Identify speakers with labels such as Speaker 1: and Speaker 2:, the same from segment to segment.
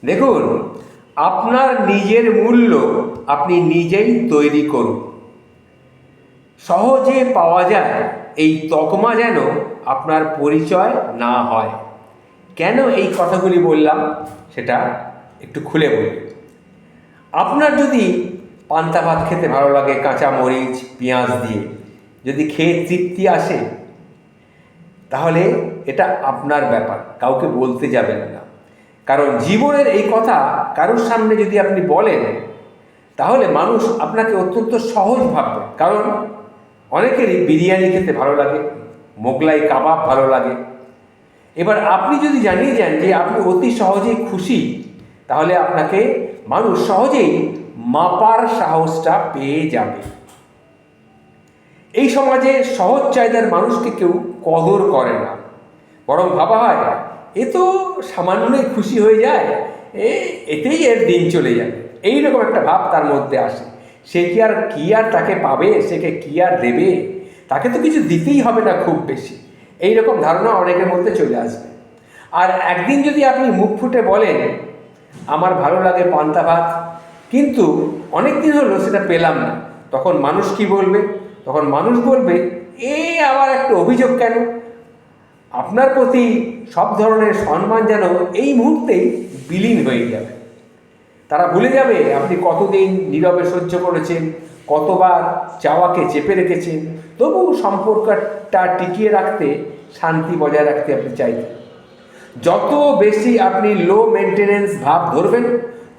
Speaker 1: দেখুন, আপনার নিজের মূল্য আপনি নিজেই তৈরি করুন। সহজে পাওয়া যায় এই তকমা যেন আপনার পরিচয় না হয়। কেন এই কথাগুলি বললাম সেটা একটু খুলে বলি। আপনার যদি পান্তা ভাত খেতে ভালো লাগে কাঁচা মরিচ পেঁয়াজ দিয়ে, যদি খেয়ে তৃপ্তি আসে, তাহলে এটা আপনার ব্যাপার, কাউকে বলতে যাবেন না। কারণ জীবনের এই কথা কারোর সামনে যদি আপনি বলেন, তাহলে মানুষ আপনাকে অত্যন্ত সহজ ভাববে। কারণ অনেকেরই বিরিয়ানি খেতে ভালো লাগে, মোগলাই কাবাব ভালো লাগে। এবার আপনি যদি জানিয়ে যান যে আপনি অতি সহজেই খুশি, তাহলে আপনাকে মানুষ সহজেই মাপার সাহসটা পেয়ে যাবে। এই সমাজে সহজ চাহিদার মানুষকে কেউ কদর করে না, বরং ভাবা হয় এ তো সামান্যই খুশি হয়ে যায়, এতেই এর দিন চলে যায়। এইরকম একটা ভাব তার মধ্যে আসে। সে কি আর তাকে পাবে, সেকে কি আর দেবে, তাকে তো কিছু দিতেই হবে না খুব বেশি। এইরকম ধারণা অনেকের মধ্যে চলে আসবে। আর একদিন যদি আপনি মুখ ফুটে বলেন আমার ভালো লাগে পান্তা ভাত, কিন্তু অনেক দিন হলো সেটা পেলাম না, তখন মানুষ কি বলবে? তখন মানুষ বলবে আবার একটা অভিযোগ কেন? আপনার প্রতি সব ধরনের সম্মান যেন এই মুহূর্তেই বিলীন হয়ে যাবে। তারা ভুলে যাবে আপনি কতদিন নীরবে সহ্য করেছেন, কতবার চাওয়াকে চেপে রেখেছেন, তবু সম্পর্কটা টিকিয়ে রাখতে, শান্তি বজায় রাখতে আপনি চাইতেন। যত বেশি আপনি লো মেনটেনেন্স ভাব ধরবেন,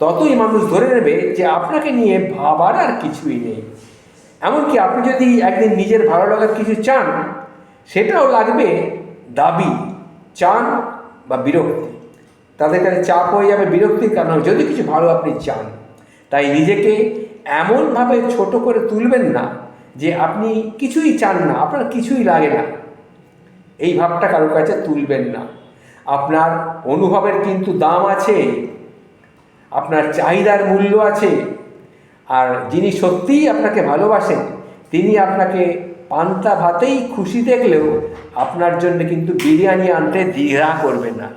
Speaker 1: ততই মানুষ ধরে নেবে যে আপনাকে নিয়ে ভাবার আর কিছুই নেই। এমনকি আপনি যদি একদিন নিজের ভালো লাগার কিছু চান, সেটাও লাগবে দাবি, চান বা বিরক্তি। তাদের কাছে চাপ হয়ে যাবে বিরক্তির কারণ, যদি কিছু ভালো আপনি চান। তাই নিজেকে এমনভাবে ছোট করে তুলবেন না যে আপনি কিছুই চান না, আপনার কিছুই লাগে না। এই ভাবটা কারোর কাছে তুলবেন না। আপনার অনুভবের কিন্তু দাম আছে, আপনার চাহিদার মূল্য আছে। আর যিনি সত্যিই আপনাকে ভালোবাসেন, তিনি আপনাকে পান্তা ভাতেই খুশি দেখলেও আপনার জন্য কিন্তু বিরিয়ানি আনতে দ্বিধা করবেন না।